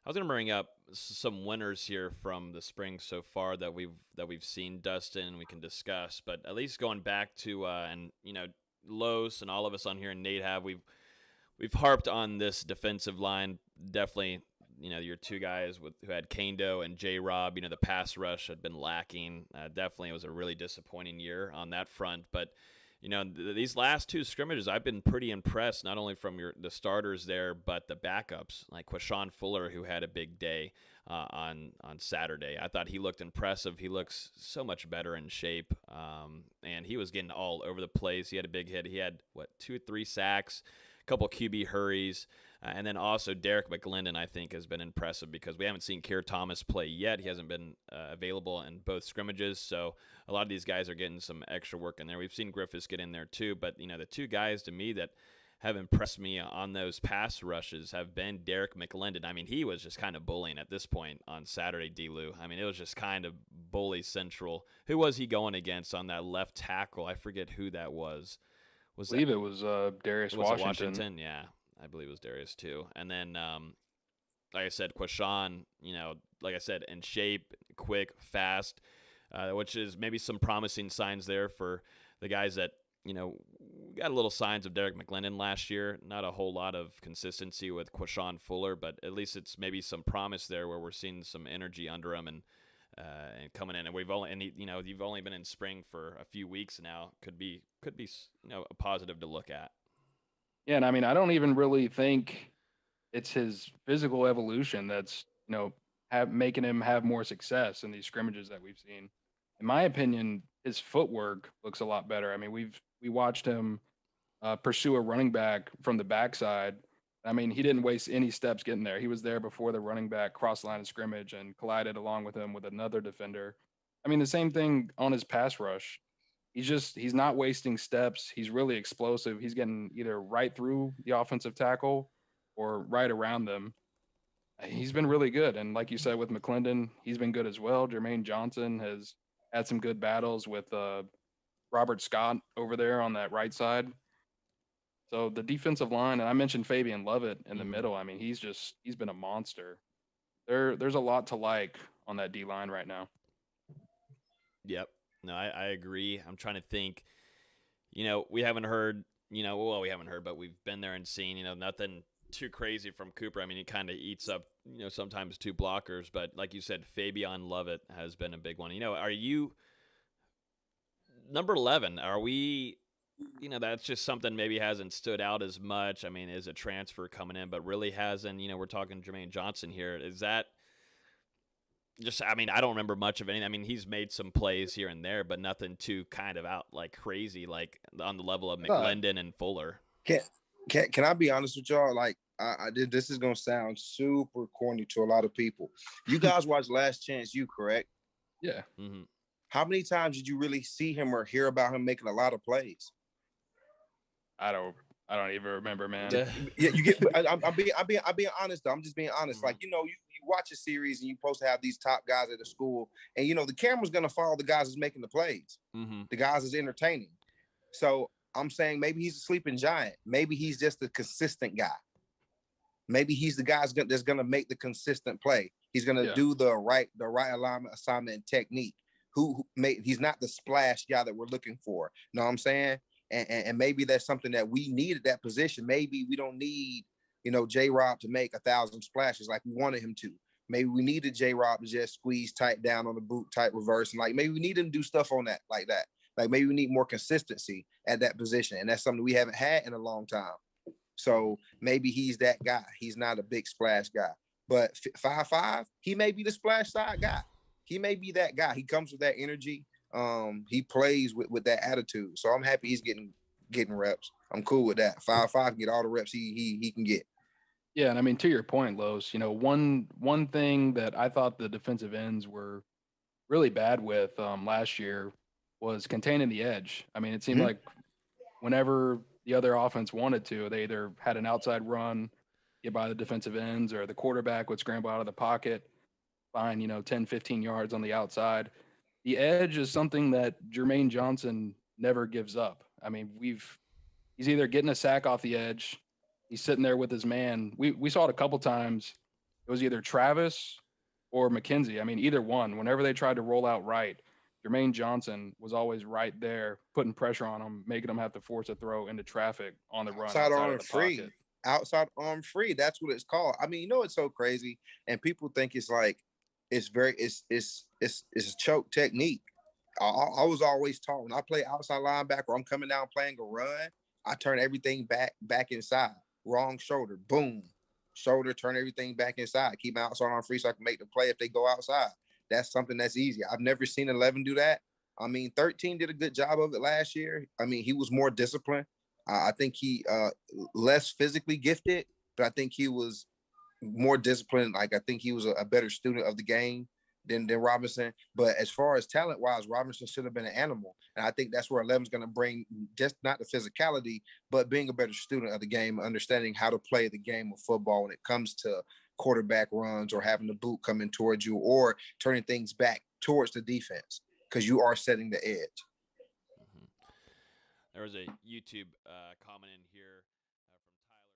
I was going to bring up some winners here from the spring so far that we've seen, Dustin, and we can discuss. But at least going back to and Los and all of us on here and Nate we've harped on this defensive line. Definitely, your two guys who had Kando and J. Rob. The pass rush had been lacking. Definitely, it was a really disappointing year on that front. But these last two scrimmages, I've been pretty impressed, not only from the starters there, but the backups, like Quashon Fuller, who had a big day on Saturday. I thought he looked impressive. He looks so much better in shape, and he was getting all over the place. He had a big hit. He had, 2 or 3 sacks, a couple QB hurries, and then also Derek McGlendon, I think, has been impressive because we haven't seen Keir Thomas play yet. He hasn't been available in both scrimmages, so a lot of these guys are getting some extra work in there. We've seen Griffiths get in there too, but the two guys to me that have impressed me on those pass rushes have been Derek McGlendon. I mean, he was just kind of bullying at this point on Saturday, D-Lou. I mean, it was just kind of bully central. Who was he going against on that left tackle? I forget who that was. I believe it was Darius Washington. Yeah, I believe it was Darius too. And then, like I said, Quashon, like I said, in shape, quick, fast, which is maybe some promising signs there for the guys that, got a little signs of Derek McGlendon last year. Not a whole lot of consistency with Quashon Fuller, but at least it's maybe some promise there where we're seeing some energy under him and coming in. And you've only been in spring for a few weeks now. Could be a positive to look at. Yeah, and I mean, I don't even really think it's his physical evolution that's making him have more success in these scrimmages that we've seen. In my opinion, his footwork looks a lot better. I mean, we watched him pursue a running back from the backside. I mean, he didn't waste any steps getting there. He was there before the running back crossed the line of scrimmage and collided along with him with another defender. I mean, the same thing on his pass rush. He's not wasting steps. He's really explosive. He's getting either right through the offensive tackle or right around them. He's been really good. And like you said, with McClendon, he's been good as well. Jermaine Johnson has had some good battles with Robert Scott over there on that right side. So the defensive line, and I mentioned Fabian Lovett in the middle. I mean, he's been a monster. There's a lot to like on that D line right now. Yep. No, I agree. I'm trying to think. We haven't heard. We haven't heard, but we've been there and seen. Nothing too crazy from Cooper. I mean, he kind of eats up. Sometimes 2 blockers, but like you said, Fabian Lovett has been a big one. Are you number 11? Are we? That's just something maybe hasn't stood out as much. I mean, is a transfer coming in, but really hasn't. We're talking Jermaine Johnson here. Is that? I mean, I don't remember much of anything. I mean, he's made some plays here and there, but nothing too kind of out like crazy, like on the level of McGlendon and Fuller. Can I be honest with y'all? Like, I did. This is gonna sound super corny to a lot of people. You guys watched Last Chance U, correct? Yeah. Mm-hmm. How many times did you really see him or hear about him making a lot of plays? I don't even remember, man. Yeah, you get. I'm being honest though. I'm just being honest. Mm-hmm. Like you watch a series and you're supposed to have these top guys at the school, and the camera's gonna follow the guys that's making the plays, the guys that's entertaining. So I'm saying maybe he's a sleeping giant. Maybe he's just a consistent guy. Maybe he's the guy that's gonna make the consistent play. He's gonna do the right alignment, assignment, and technique. He's not the splash guy that we're looking for. You know what I'm saying? And maybe that's something that we need at that position. Maybe we don't need, J. Rob to make 1,000 splashes like we wanted him to. Maybe we needed J. Rob to just squeeze tight down on the boot, tight reverse. And like, maybe we need him to do stuff on that, like that. Like maybe we need more consistency at that position. And that's something we haven't had in a long time. So maybe he's that guy. He's not a big splash guy. But 5'5", he may be the splash side guy. He may be that guy. He comes with that energy. He plays with that attitude. So I'm happy he's getting reps. I'm cool with that. 5'5" can get all the reps he can get. Yeah, and I mean, to your point, Los, one thing that I thought the defensive ends were really bad with last year was containing the edge. I mean, it seemed like whenever the other offense wanted to, they either had an outside run, get by the defensive ends, or the quarterback would scramble out of the pocket, find, 10, 15 yards on the outside. The edge is something that Jermaine Johnson never gives up. I mean, he's either getting a sack off the edge, he's sitting there with his man. We saw it a couple times it was either Travis or McKenzie. I mean, either one. Whenever they tried to roll out right, Jermaine Johnson was always right there, putting pressure on them, making them have to force a throw into traffic on the run outside of the pocket. Outside arm free. That's what it's called. I mean, you know, it's so crazy, and people think it's like it's a choke technique. I was always taught when I play outside linebacker, I'm coming down playing a run. I turn everything back inside. Wrong shoulder, boom, shoulder, turn everything back inside. Keep my outside arm free so I can make the play if they go outside. That's something that's easy. I've never seen 11 do that. I mean, 13 did a good job of it last year. I mean, he was more disciplined. I think he less physically gifted, but I think he was more disciplined. Like I think he was a better student of the game than Robinson. But as far as talent wise, Robinson should have been an animal, and I think that's where 11 is going to bring just not the physicality, but being a better student of the game, understanding how to play the game of football when it comes to quarterback runs or having the boot coming towards you or turning things back towards the defense because you are setting the edge. There was a YouTube comment in here from Tyler.